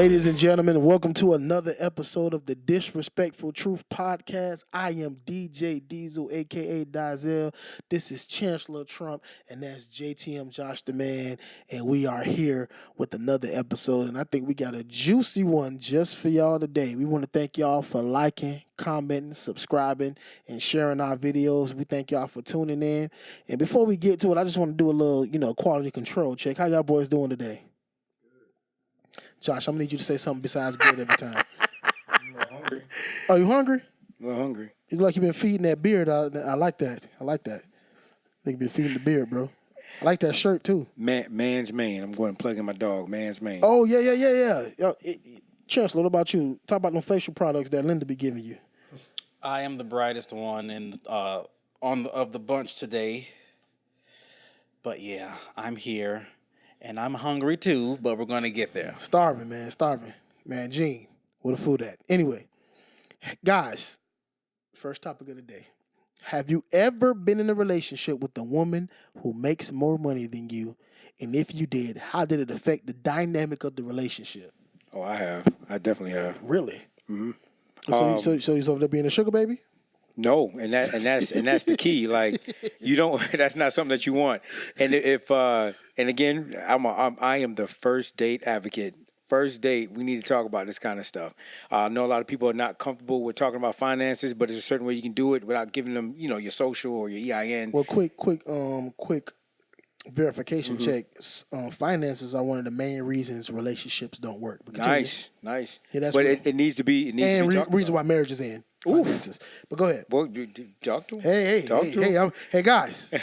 Ladies and gentlemen, welcome to another episode of the Disrespectful Truth Podcast. I am DJ Dyzell, a.k.a. Dyzell. This is Chancellor Trump, and that's JTM Josh the Man, and we are here with another episode, and I think we got a juicy one just for y'all today. We want to thank y'all for liking, commenting, subscribing, and sharing our videos. We thank y'all for tuning in, and before we get to it, I just want to do a little, quality control check. How y'all boys doing today? Josh, I'm going to need you to say something besides good every time. I'm a little hungry. Oh, you hungry? A little hungry. You look like you've been feeding that beard. I like that. I like that. I think you've been feeding the beard, bro. I like that shirt, too. Man's man. I'm going to plug in my dog. Man's man. Oh, yeah. Chancellor, what about you? Talk about them facial products that Linda be giving you. I am the brightest one of the bunch today. But, yeah, I'm here. And I'm hungry too, but we're going to get there. Starving, man. Starving. Man, Gene, where the food at? Anyway, guys, first topic of the day. Have you ever been in a relationship with a woman who makes more money than you? And if you did, how did it affect the dynamic of the relationship? Oh, I have. I definitely have. Really? Mm-hmm. So you're over there being a sugar baby? No, and that's the key. Like, you don't. That's not something that you want. And and again, I am the first date advocate. First date, we need to talk about this kind of stuff. I know a lot of people are not comfortable with talking about finances, but there's a certain way you can do it without giving them, your social or your EIN. Well, quick verification check. Finances are one of the main reasons relationships don't work. Nice. Yeah, that's but it needs to be. Reason why marriage is in. Finances. But go ahead. Well, talk to him. Hey, guys,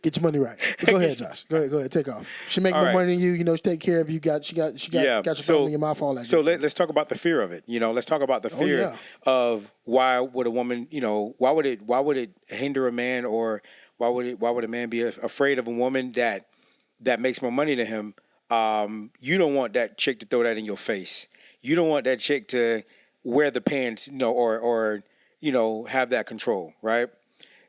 get your money right. But go ahead, Josh. Go ahead, take off. She make more money than you. She take care of you. She got your phone in your mouth. All that. So let's talk about the fear of it. Let's talk about the fear of why would a woman, why would it hinder a man, or why would a man be afraid of a woman that makes more money than him? You don't want that chick to throw that in your face. You don't want that chick to wear the pants, or have that control, right?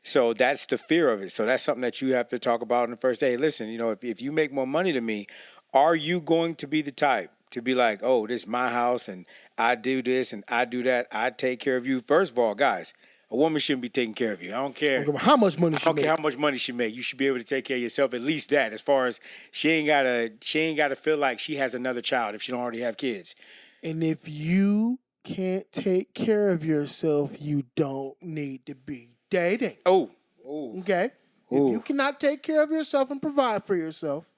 So that's the fear of it. So that's something that you have to talk about on the first day. Listen, if you make more money than me, are you going to be the type to be like, oh, this is my house and I do this and I do that, I take care of you? First of all, guys, a woman shouldn't be taking care of you. I don't care how much money she make. I don't care how much money she make. You should be able to take care of yourself, at least that. As far as she ain't gotta feel like she has another child if she don't already have kids. And if you can't take care of yourself, you don't need to be dating. Oh. Okay? If you cannot take care of yourself and provide for yourself,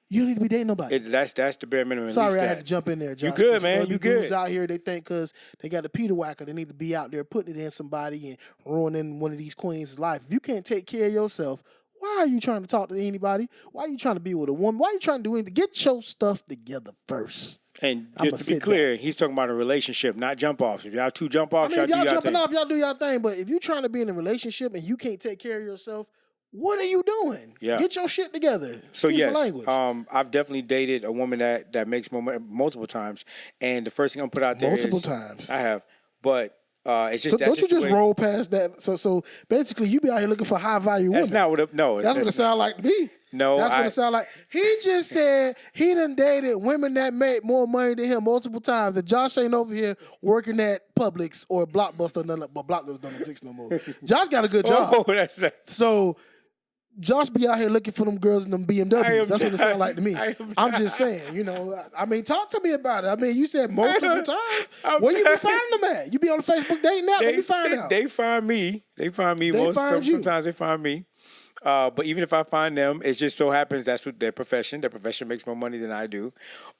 you don't need to be dating nobody. That's the bare minimum. Sorry, I had to jump in there, Josh. You good, man. You good. Dudes out here, they think because they got a Peter whacker, they need to be out there putting it in somebody and ruining one of these queens' life. If you can't take care of yourself, why are you trying to talk to anybody? Why are you trying to be with a woman? Why are you trying to do anything? Get your stuff together first. And just to be clear, he's talking about a relationship, not jump offs. If y'all two jump offs, if y'all jumping off, y'all do y'all thing. But if you're trying to be in a relationship and you can't take care of yourself, what are you doing? Yeah. Get your shit together. So Excuse my language. I've definitely dated a woman that makes more money multiple times, and the first thing I'm put out there multiple times. I have, but it's just don't you just roll past that? So basically, you be out here looking for high value women. That's not what. That's what it sounds like to me. No, that's what it sounds like. He just said he done dated women that made more money than him multiple times. And Josh ain't over here working at Publix or Blockbuster. But Blockbuster don't exist no more. Josh got a good job. Oh, that's that. So Josh be out here looking for them girls in them BMWs. That's what it sounds like to me. I'm just saying, talk to me about it. you said multiple times. Where you be finding them at? You be on the Facebook dating app? Let me find out. They find me. Sometimes they find me. But even if I find them, it just so happens that's what their profession makes more money than I do.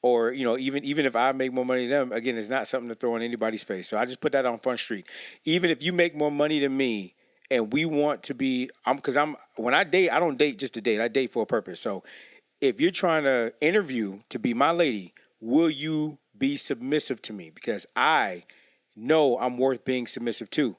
Or, even if I make more money than them, again, it's not something to throw in anybody's face. So I just put that on Front Street. Even if you make more money than me and we want to be, when I date, I don't date just to date. I date for a purpose. So if you're trying to interview to be my lady, will you be submissive to me? Because I know I'm worth being submissive to.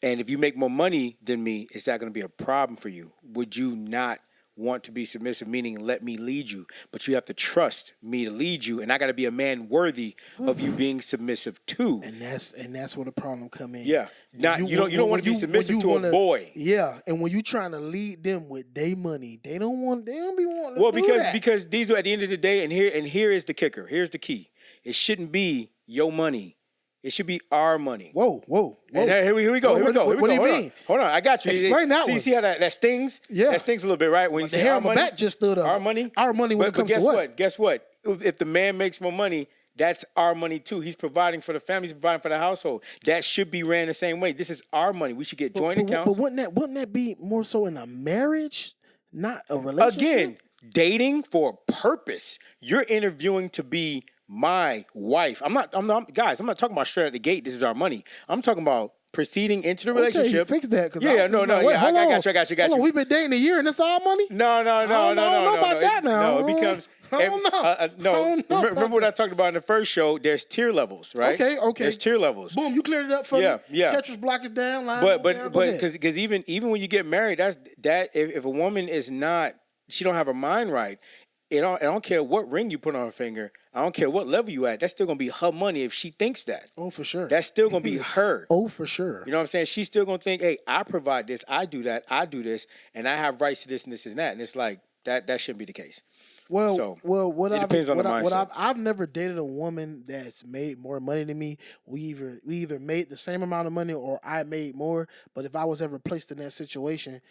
And if you make more money than me, is that going to be a problem for you? Would you not want to be submissive, meaning let me lead you. But you have to trust me to lead you, and I got to be a man worthy of you being submissive too. And that's where the problem come in. Yeah, you don't want to be submissive to a boy. Yeah, and when you trying to lead them with their money, they don't be wanting. Well, to do that. because Dyzell, at the end of the day, and here is the kicker. Here's the key. It shouldn't be your money. It should be our money. Whoa. And here we go. What do you mean? Hold on. I got you. Explain that one. See how that stings? Yeah. That stings a little bit, right? When you The say hair our on my money, back just stood up. Our money? Our money when it comes to what? Guess what? If the man makes more money, that's our money too. He's providing for the family. He's providing for the household. That should be ran the same way. This is our money. We should get joint accounts. But wouldn't that be more so in a marriage, not a relationship? Again, dating for a purpose. You're interviewing to be my wife. I'm not guys, I'm not talking about straight out the gate, this is our money. I'm talking about proceeding into the relationship. Okay, fix that. I got you. Hold on, we've been dating a year and it's all money? No. I don't know about that now. No, it becomes... I don't know. Remember what I talked about in the first show? There's tier levels, right? Okay. There's tier levels. Boom, you cleared it up for me. Yeah. Tetris block is down. But because even when you get married, if a woman is not, she don't have her mind right, I don't care what ring you put on her finger. I don't care what level you at. That's still going to be her money if she thinks that. Oh, for sure. That's still going to be her. Oh, for sure. You know what I'm saying? She's still going to think, hey, I provide this, I do that, I do this, and I have rights to this and this and that. And it's like, that shouldn't be the case. Well, it depends on the mindset. I've never dated a woman that's made more money than me. We either made the same amount of money or I made more. But if I was ever placed in that situation,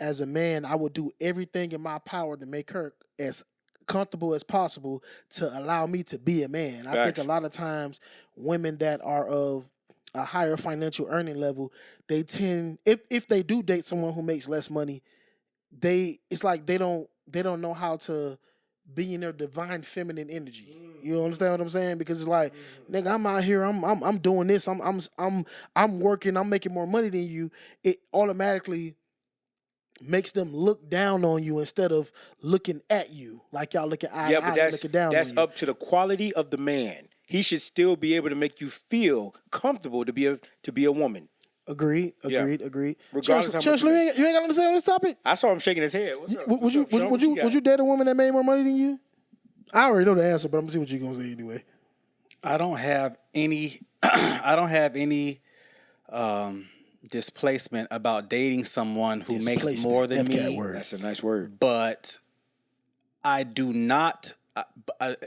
as a man, I would do everything in my power to make her as comfortable as possible to allow me to be a man. I think a lot of times women that are of a higher financial earning level, they tend, if they do date someone who makes less money, it's like they don't know how to be in their divine feminine energy. You understand what I'm saying? Because it's like, nigga, I'm out here, I'm doing this, I'm working, I'm making more money than you. It automatically makes them look down on you instead of looking at you like y'all looking eye to eye and looking down on you. That's up to the quality of the man. He should still be able to make you feel comfortable to be a woman. Agreed. Regardless Chancellor, you ain't got nothing to say on this topic? I saw him shaking his head. What's up? Would you date a woman that made more money than you? I already know the answer, but I'm gonna see what you're gonna say anyway. I don't have any displacement about dating someone who makes more than me. That's a nice word. But I do not.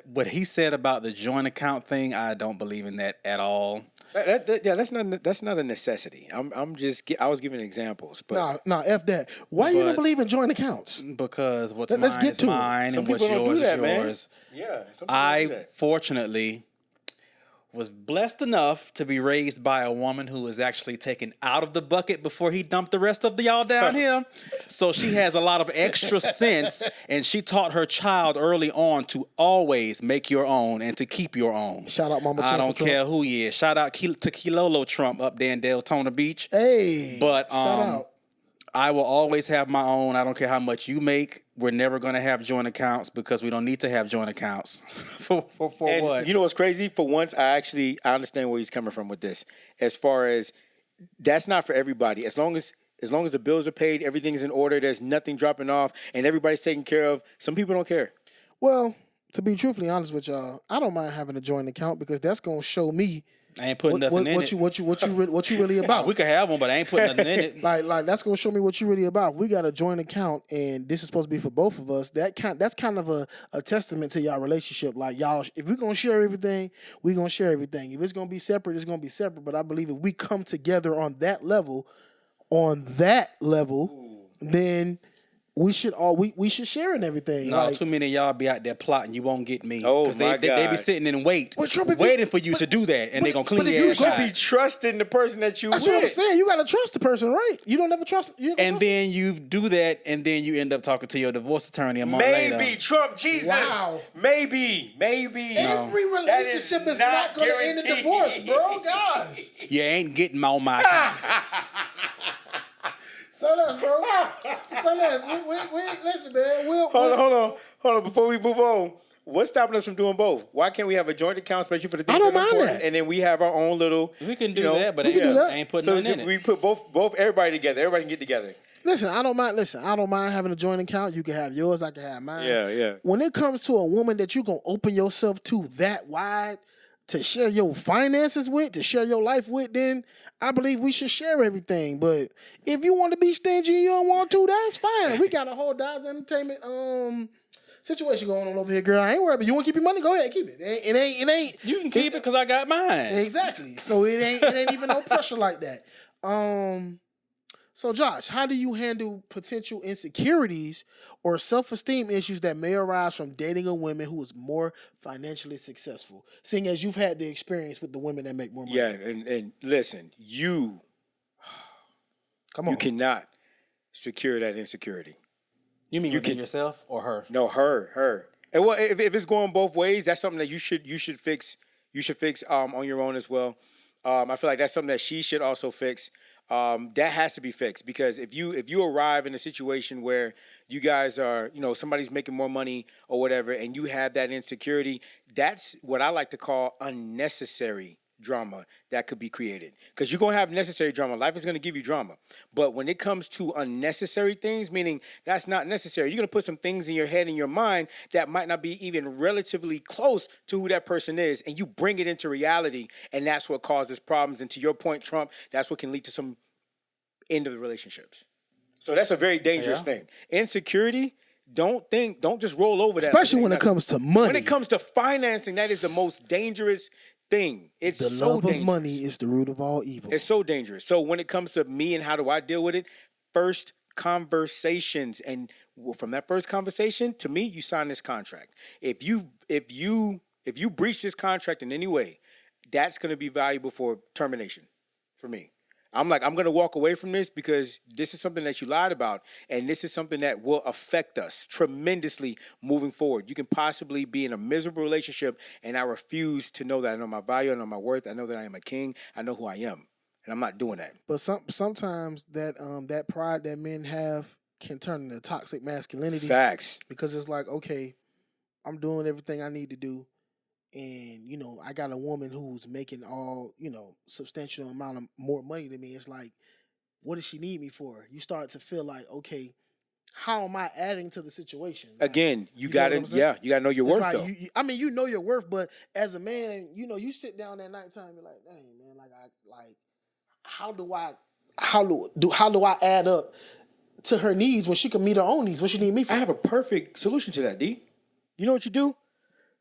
What he said about the joint account thing, I don't believe in that at all. That's not a necessity. I was giving examples, but no, F that. Why you don't believe in joint accounts? Because what's mine is mine, and what's yours is yours. Yeah, I fortunately was blessed enough to be raised by a woman who was actually taken out of the bucket before he dumped the rest of y'all down here. So she has a lot of extra sense, and she taught her child early on to always make your own and to keep your own. Shout out Mama I Chancellor don't care who he is. Shout out to Kilolo Trump up there in Deltona Beach. Hey, but shout out. I will always have my own. I don't care how much you make. We're never going to have joint accounts because we don't need to have joint accounts. for and what? You know what's crazy? For once, I understand where he's coming from with this. As far as that's not for everybody. As long as the bills are paid, everything's in order, there's nothing dropping off, and everybody's taken care of, some people don't care. Well, to be truthfully honest with y'all, I don't mind having a joint account because that's going to show me I ain't putting nothing in it. What you really about? We could have one, but I ain't putting nothing in it. Like that's gonna show me what you really about. We got a joint account, and this is supposed to be for both of us. That's kind of a testament to y'all relationship. Like y'all, if we're gonna share everything, we gonna share everything. If it's gonna be separate, it's gonna be separate. But I believe if we come together on that level, then we should we should share in everything. No, too many of y'all be out there plotting. You won't get me. Oh, my God. They be sitting and waiting for you to do that, and they gonna clean your ass out. You be trusting the person that you That's with. what I'm saying. You gotta trust the person, right? You don't ever trust. And then you do that, and then you end up talking to your divorce attorney a month later. Maybe Trump, Jesus. Wow. Maybe. Every relationship is not gonna end in divorce, bro. Gosh. You ain't getting all my accounts. So that's, bro. So that's. We listen, man. Hold on. Before we move on, what's stopping us from doing both? Why can't we have a joint account, especially for the things I don't that are mind important, that. and then we have our own little. We can do that, but we can do that. I ain't putting So nothing in it. we put both everybody together. Everybody can get together. Listen, I don't mind. Listen, I don't mind having a joint account. You can have yours. I can have mine. Yeah. When it comes to a woman that you're gonna open yourself to that wide to share your finances with, to share your life with, then I believe we should share everything. But if you want to be stingy and you don't want to, that's fine. We got a whole Dyzell Entertainment situation going on over here, girl. I ain't worried, but you want to keep your money? Go ahead, keep it. It ain't. You can keep it because I got mine. Exactly. So it ain't even no pressure like that. So Josh, how do you handle potential insecurities or self-esteem issues that may arise from dating a woman who is more financially successful, seeing as you've had the experience with the women that make more money? Yeah, and listen, you cannot secure that insecurity. You mean within yourself or her? No, her. And well, if it's going both ways, that's something that you should fix. You should fix on your own as well. I feel like that's something that she should also fix. That has to be fixed, because if you arrive in a situation where you guys are, somebody's making more money or whatever, and you have that insecurity, that's what I like to call unnecessary drama that could be created. Because you're going to have necessary drama. Life is going to give you drama. But when it comes to unnecessary things, meaning that's not necessary, you're going to put some things in your head and your mind that might not be even relatively close to who that person is, and you bring it into reality, and that's what causes problems. And to your point, Trump, that's what can lead to some end of the relationships. So that's a very dangerous thing. Insecurity, don't just roll over that. Especially when it comes to money. When it comes to financing, that is the most dangerous thing. It's the so love dangerous. of money is the root of all evil. It's so dangerous. So when it comes to me and how do I deal with it, first conversations, and from that first conversation, to me, you sign this contract. If you breach this contract in any way, that's going to be valuable for termination for me. I'm going to walk away from this because this is something that you lied about, and this is something that will affect us tremendously moving forward. You can possibly be in a miserable relationship, and I refuse to know that I know my value, I know my worth, I know that I am a king, I know who I am, and I'm not doing that. But sometimes that pride that men have can turn into toxic masculinity. Facts. Because it's like, okay, I'm doing everything I need to do, and, I got a woman who's making all, substantial amount of more money than me. It's like, what does she need me for? You start to feel like, okay, how am I adding to the situation? Like, again, you gotta know your worth, like, though. you know your worth, but as a man, you sit down at nighttime, you're like, dang, man, how do I add up to her needs when she can meet her own needs? What she need me for? I have a perfect solution to that, D. You know what you do?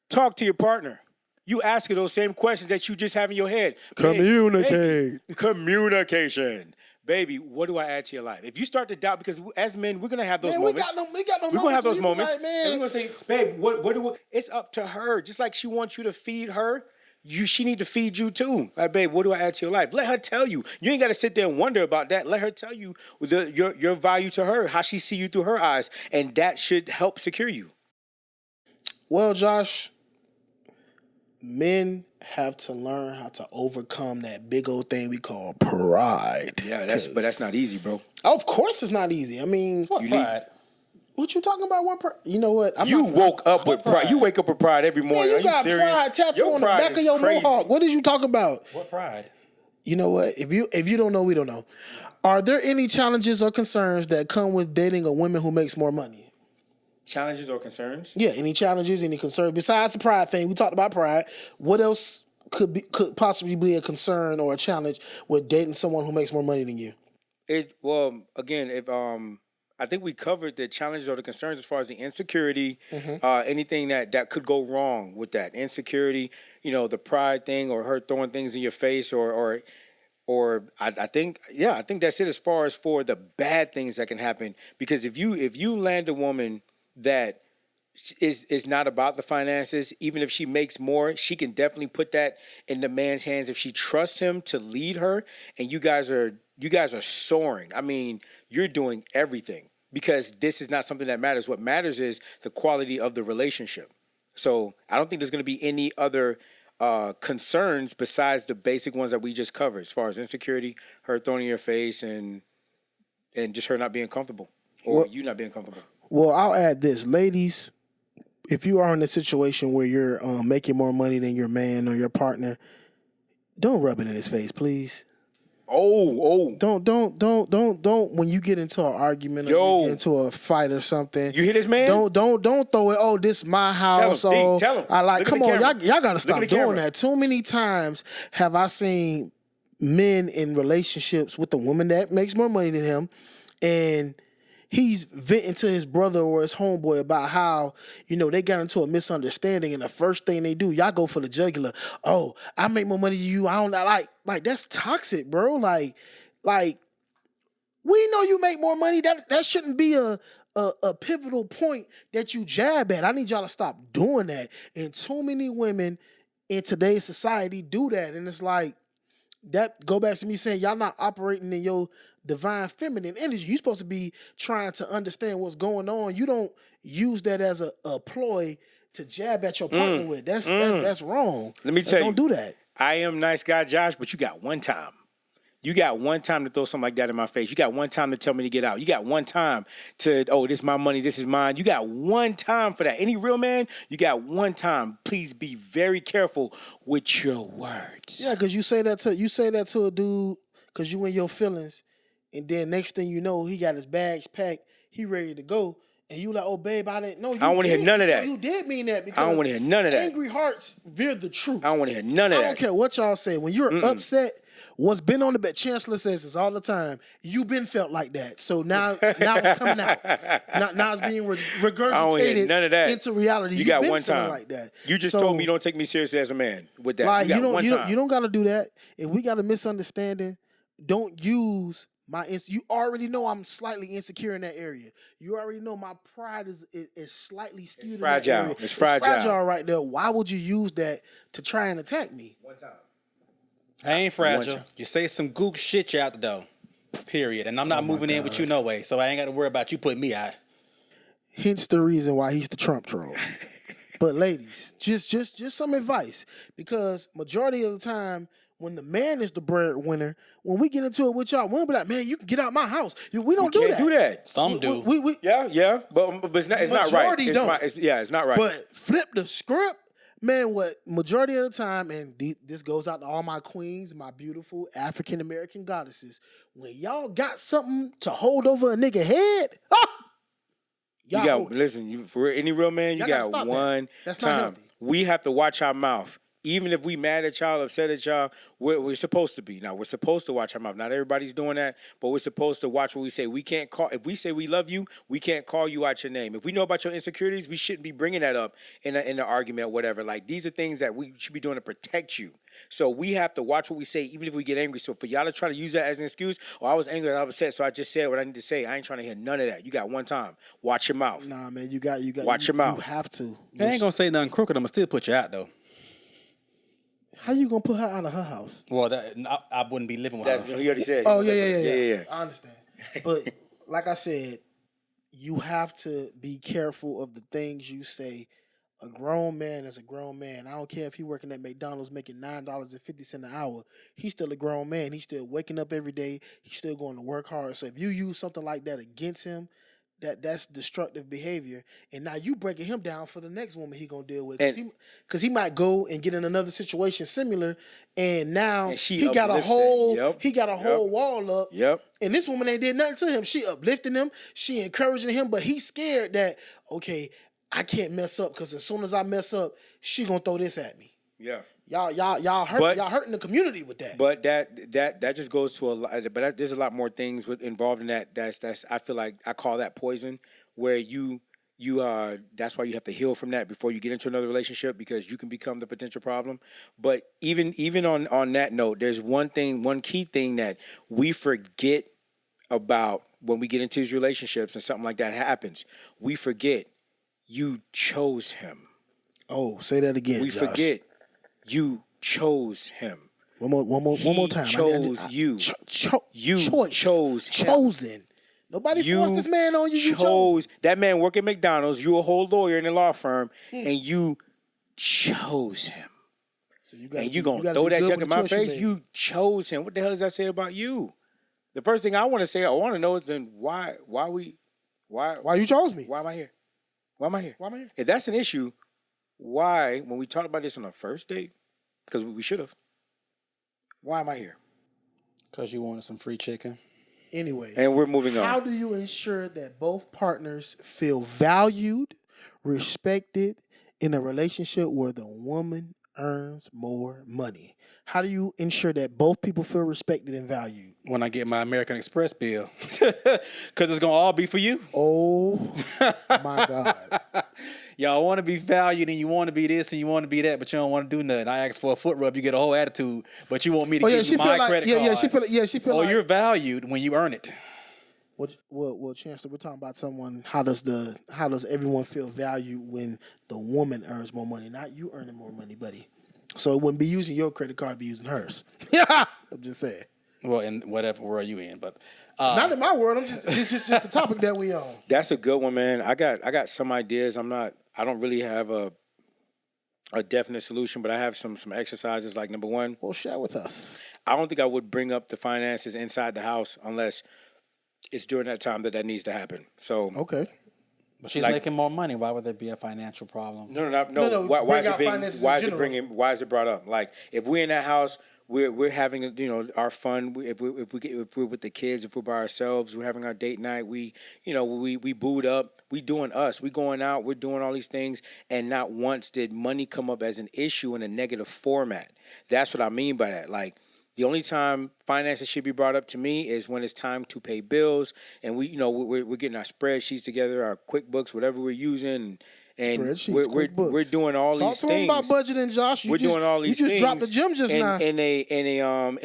Talk to your partner. You ask her those same questions that you just have in your head. Communicate. Communication. Baby, what do I add to your life? If you start to doubt, because as men, we're going to have those moments. We got no moments. We're going to have those moments. Like, man. And we're going to say, babe, what do we... It's up to her. Just like she wants you to feed her, she need to feed you too. Like, babe, what do I add to your life? Let her tell you. You ain't got to sit there and wonder about that. Let her tell you your value to her, how she see you through her eyes. And that should help secure you. Well, Josh, men have to learn how to overcome that big old thing we call pride. Yeah, but that's not easy, bro. Of course it's not easy. I mean... What pride? What you talking about? What pride? You know what? You woke up with pride. You wake up with pride every morning. Man, you got pride tattoo on the back of your mohawk. What is you talking about? What pride? You know what? If you don't know, we don't know. Are there any challenges or concerns that come with dating a woman who makes more money? Challenges or concerns? Yeah, any challenges, any concerns besides the pride thing? We talked about pride. What else could possibly be a concern or a challenge with dating someone who makes more money than you? I think we covered the challenges or the concerns as far as the insecurity, anything that could go wrong with that insecurity. The pride thing, or her throwing things in your face, or I think that's it as far as for the bad things that can happen. Because if you land a woman that is not about the finances, even if she makes more, she can definitely put that in the man's hands if she trusts him to lead her, and you guys are soaring. I mean, you're doing everything, because this is not something that matters. What matters is the quality of the relationship. So I don't think there's going to be any other concerns besides the basic ones that we just covered, as far as insecurity, her throwing in your face, and just her not being comfortable, or you not being comfortable. Well, I'll add this. Ladies, if you are in a situation where you're making more money than your man or your partner, don't rub it in his face, please. Don't. When you get into an argument or you get into a fight or something, you hear this man? Don't throw it. Oh, this my house. Tell him. I like. Come on, y'all gotta stop doing camera. that. Too many times have I seen men in relationships with a woman that makes more money than him, and he's venting to his brother or his homeboy about how, they got into a misunderstanding, and the first thing they do, y'all go for the jugular. Oh, I make more money than you. I don't like that's toxic, bro. Like we know you make more money. That shouldn't be a pivotal point that you jab at. I need y'all to stop doing that. And too many women in today's society do that, and it's like that. Go back to me saying y'all not operating in your divine feminine energy. You're supposed to be trying to understand what's going on. You don't use that as a ploy to jab at your partner with. That's wrong. Let me tell you. Don't do that. I am nice guy Josh, but you got one time. You got one time to throw something like that in my face. You got one time to tell me to get out. You got one time to, this is my money, this is mine. You got one time for that. Any real man, you got one time. Please be very careful with your words. Yeah, because you say that to a dude because you in your feelings, and then next thing you know, he got his bags packed, he ready to go, and you like, oh babe, I didn't know. I don't want to hear none of that. You did mean that because I don't want to hear none of that. Angry hearts veer the truth. I don't want to hear none of that. I don't care what y'all say. When you're upset, what's been on the bed, Chancellor says this all the time, you've been felt like that. So now it's coming out. Now it's being regurgitated none of that. into reality. You got one time like that. You just told me you don't take me seriously as a man with that. Like, you don't got to do that. If we got a misunderstanding, don't use you already know I'm slightly insecure in that area. You already know my pride is slightly skewed in that area. It's fragile right there. Why would you use that to try and attack me? One time. I ain't fragile. You say some gook shit, you out the door. Period. And I'm not moving in with you no way, so I ain't got to worry about you putting me out. Hence the reason why he's the Trump troll. But ladies, just some advice, because majority of the time, when the man is the breadwinner, when we get into it with y'all, we'll be like, man, you can get out my house. We don't do that. Some do. Yeah, but it's not right. It's not right. But flip the script, man. What majority of the time, and this goes out to all my queens, my beautiful African American goddesses. When y'all got something to hold over a nigga head, for any real man, you got one That's time. Not healthy. We have to watch our mouth. Even if we mad at y'all, upset at y'all, we're supposed to be. Now, we're supposed to watch our mouth. Not everybody's doing that, but we're supposed to watch what we say. We can't call, if we say we love you, we can't call you out your name. If we know about your insecurities, we shouldn't be bringing that up in an argument or whatever. Like, these are things that we should be doing to protect you. So we have to watch what we say, even if we get angry. So for y'all to try to use that as an excuse, I was angry, I was upset, so I just said what I need to say. I ain't trying to hear none of that. You got one time. Watch your mouth. Nah, man, you got watch your mouth. You have to. I ain't gonna say nothing crooked. I'm gonna still put you out though. How you gonna put her out of her house? Well, I wouldn't be living with her. You already said. Oh yeah. I understand. But like I said, you have to be careful of the things you say. A grown man is a grown man. I don't care if he working at McDonald's making $9.50 an hour. He's still a grown man. He's still waking up every day. He's still going to work hard. So if you use something like that against him, that's destructive behavior. And now you breaking him down for the next woman he gonna deal with. Because he might go and get in another situation similar, and now he got a whole wall up. Yep. And this woman ain't did nothing to him. She uplifting him. She encouraging him, but he's scared that, okay, I can't mess up because as soon as I mess up, she gonna throw this at me. Yeah. Y'all hurting the community with that. But that just goes to a lot. But there's a lot more things involved in that. That's I feel like I call that poison, where you that's why you have to heal from that before you get into another relationship, because you can become the potential problem. But even on that note, there's one key thing that we forget about when we get into these relationships and something like that happens. We forget you chose him. Oh, say that again. We Josh. forget. You chose him. One more time. Chose you. You chose him. Chosen. Nobody forced this man on you. You chose. That man work at McDonald's. You a whole lawyer in a law firm, and you chose him. So you gonna throw that junk in my face? You chose him. What the hell does that say about you? The first thing I want to say, I want to know is then why you chose me? Why am I here? Why am I here? If that's an issue, why, when we talked about this on our first date, because we should have, why am I here? Because you wanted some free chicken. Anyway. And we're moving on. How do you ensure that both partners feel valued, respected in a relationship where the woman earns more money? How do you ensure that both people feel respected and valued? When I get my American Express bill. Because it's going to all be for you. Oh, my God. Y'all want to be valued and you want to be this and you want to be that, but you don't want to do nothing. I ask for a foot rub, you get a whole attitude, but you want me to give you my credit card. She feel like you're valued when you earn it. Well, Chancellor, we're talking about someone. How does everyone feel valued when the woman earns more money, not you earning more money, buddy? So it wouldn't be using your credit card, be using hers. Yeah, I'm just saying. Well, in whatever world you in, but not in my world. It's just the topic that we on. That's a good one, man. I got some ideas. I don't really have a definite solution, but I have some exercises. Like, number one, well, share with us. I don't think I would bring up the finances inside the house unless it's during that time that needs to happen. So okay. But she's making more money. Why would there be a financial problem? No. Why is it brought up? Like, if we're in that house, we're having our fun. If we're with the kids, if we're by ourselves, we're having our date night. We boot up. We doing us. We going out. We're doing all these things, and not once did money come up as an issue in a negative format. That's what I mean by that. Like, the only time finances should be brought up to me is when it's time to pay bills, and we're getting our spreadsheets together, our QuickBooks, whatever we're using, and we're doing all these things. Talk to him about budgeting, Josh. We're doing all these things. You just dropped the gym just now. In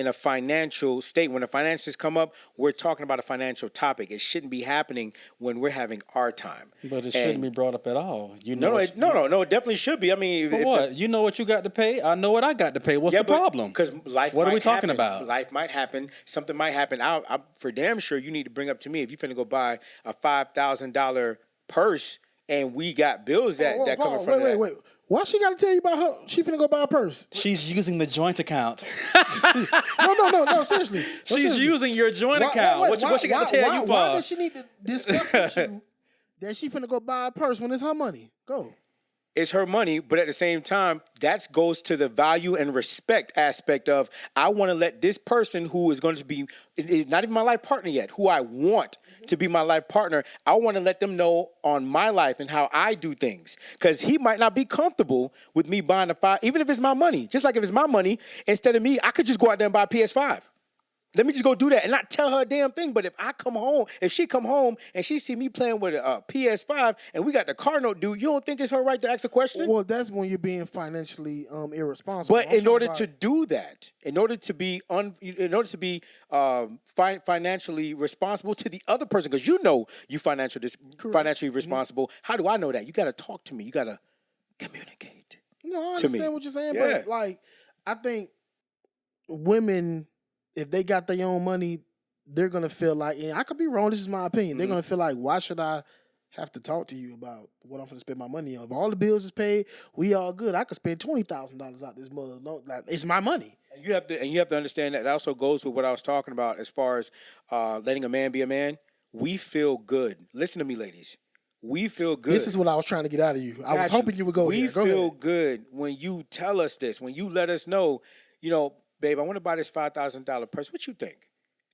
a financial state, when the finances come up, we're talking about a financial topic. It shouldn't be happening when we're having our time. But it shouldn't be brought up at all. No, it definitely should be. I mean, what? You know what you got to pay. I know what I got to pay. What's the problem? Because life. What are we talking about? Life might happen. Something might happen. I'm for damn sure you need to bring up to me if you're finna go buy a $5,000 purse. And we got bills that come from that. Wait. Why she got to tell you about her? She finna go buy a purse. She's using the joint account. No, seriously. She's using your joint account. What she got to tell you for? Why does she need to discuss with you that she finna go buy a purse when it's her money? Go. It's her money, but at the same time, that goes to the value and respect aspect of, I want to let this person who is going to be, not even my life partner yet, who I want to be my life partner, I want to let them know on my life and how I do things. Because he might not be comfortable with me buying even if it's my money. Just like if it's my money, instead of me, I could just go out there and buy a PS5. Let me just go do that and not tell her a damn thing. But if she come home and she see me playing with a PS5 and we got the car note due, you don't think it's her right to ask a question? Well, that's when you're being financially irresponsible. But in order to do that, in order to be financially responsible to the other person, because you financially responsible. How do I know that? You got to talk to me. You got to communicate. No, I understand what you're saying, but like, I think women, if they got their own money, they're going to feel like, and I could be wrong, this is my opinion, they're going to feel like, why should I have to talk to you about what I'm going to spend my money on? If all the bills is paid, we all good. I could spend $20,000 out this mother. No, like, it's my money. And you have to understand that also goes with what I was talking about as far as letting a man be a man. We feel good. Listen to me, ladies. We feel good. This is what I was trying to get out of you. I was hoping you would go here. We feel good when you tell us this, when you let us know, babe, I want to buy this $5,000 purse. What you think?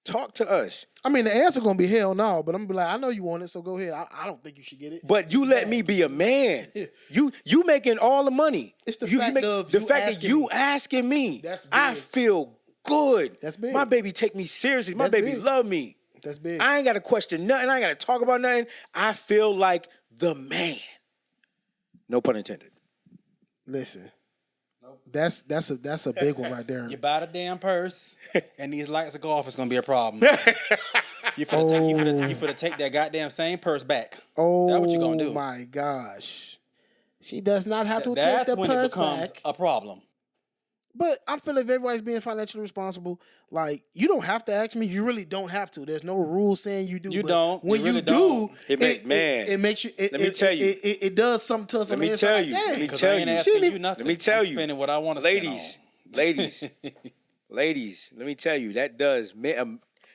Talk to us. I mean, the answer going to be hell no, but I'm going to be like, I know you want it, so go ahead. I don't think you should get it. But you let me be a man. You making all the money. It's the fact that you asking me. That's big. I feel good. That's big. My baby take me seriously. My baby love me. That's big. I ain't got to question nothing. I ain't got to talk about nothing. I feel like the man. No pun intended. Listen. That's a big one right there. You buy the damn purse, and these lights go off. It's gonna be a problem. You finna take that goddamn same purse back. Oh, that's what you gonna do. Oh my gosh, she does not have to take that's the when purse it becomes back. a problem. But I feel like if everybody's being financially responsible, like, you don't have to ask me. You really don't have to. There's no rule saying you do. You but don't. When you really do, don't. it makes you. Let me tell you. It does something to us. Let me tell you. Let me tell you. Let me tell you. Spending what I want to spend on. Ladies. Let me tell you. That does.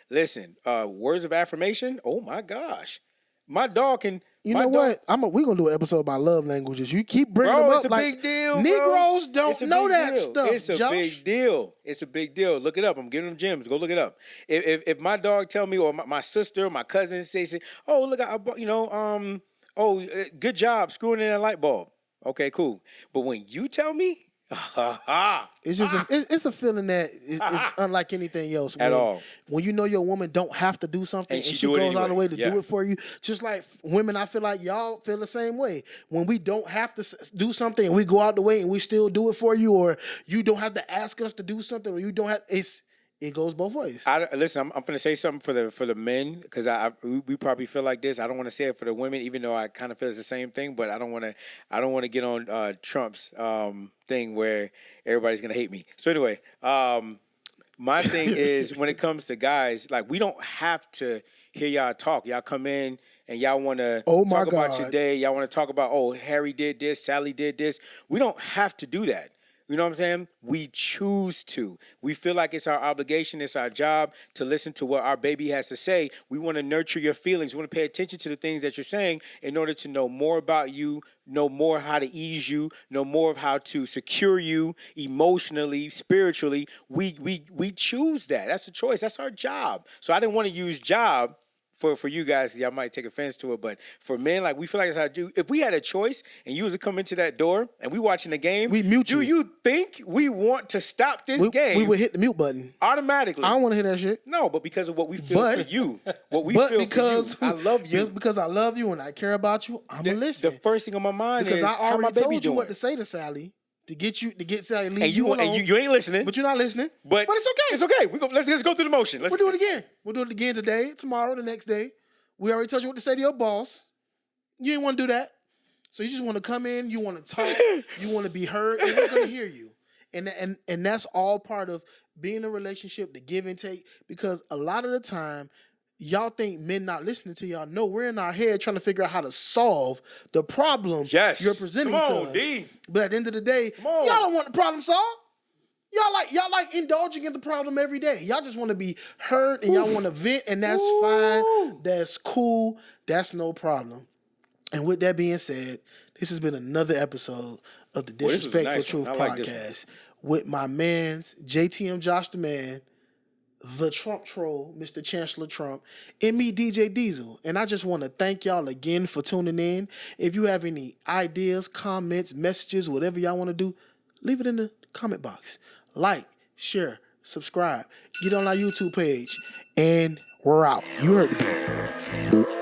Listen. Words of affirmation. Oh my gosh. My dog can You know what? We're gonna do an episode about love languages. You keep bringing them up. It's a big deal. Negroes don't know that stuff. It's a big deal. It's a big deal. Look it up. I'm giving them gems. Go look it up. If my dog tell me, or my sister, or my cousin say, oh look, good job screwing in a light bulb. Okay, cool. But when you tell me, it's just it's a feeling that is unlike anything else at all. When you know your woman don't have to do something and she goes out of the way to do it for you, just like women, I feel like y'all feel the same way. When we don't have to do something and we go out the way and we still do it for you, or you don't have to ask us to do something, or you don't have it goes both ways. Listen, I'm going to say something for the men, because we probably feel like this. I don't want to say it for the women, even though I kind of feel it's the same thing. But I don't want to get on Trump's thing where everybody's going to hate me. So anyway, my thing is, when it comes to guys, like, we don't have to hear y'all talk. Y'all come in and y'all want to talk about your day. Y'all want to talk about, oh, Harry did this, Sally did this. We don't have to do that. You know what I'm saying? We choose to. We feel like it's our obligation, it's our job to listen to what our baby has to say. We want to nurture your feelings. We want to pay attention to the things that you're saying in order to know more about you, know more how to ease you, know more of how to secure you emotionally, spiritually. We choose that. That's a choice. That's our job. So I didn't want to use job for you guys. Y'all might take offense to it, but for men, like, we feel like that's how I do. If we had a choice and you was to come into that door and we watching the game, we mute you. Do you think we want to stop this game? We would hit the mute button automatically. I don't want to hear that shit. No, but because of what we feel for you, what we feel because for you, I love you. Just because I love you and I care about you, I'm gonna listen. The first thing on my mind because is I already how my baby told you doing. What to say to Sally. To get Sally to leave you alone. And you ain't listening. But you're not listening. But it's okay. It's okay. Let's go through the motion. We'll do it again. We'll do it again today, tomorrow, the next day. We already told you what to say to your boss. You ain't want to do that. So you just want to come in, you want to talk, you want to be heard, and we're going to hear you. And that's all part of being in a relationship, the give and take, because a lot of the time, y'all think men not listening to y'all. No, we're in our head trying to figure out how to solve the problem you're presenting to us. D. But at the end of the day, y'all don't want the problem solved. Y'all like indulging in the problem every day. Y'all just want to be heard and y'all want to vent, and that's fine. That's cool. That's no problem. And with that being said, this has been another episode of the Disrespectful Truth Podcast with my mans, JTM Josh the Man, the Trump troll, Mr. Chancellor Trump, and me, DJ Dyzell. And I just want to thank y'all again for tuning in. If you have any ideas, comments, messages, whatever y'all want to do, leave it in the comment box. Like, share, subscribe, get on our YouTube page, and we're out. You heard the people.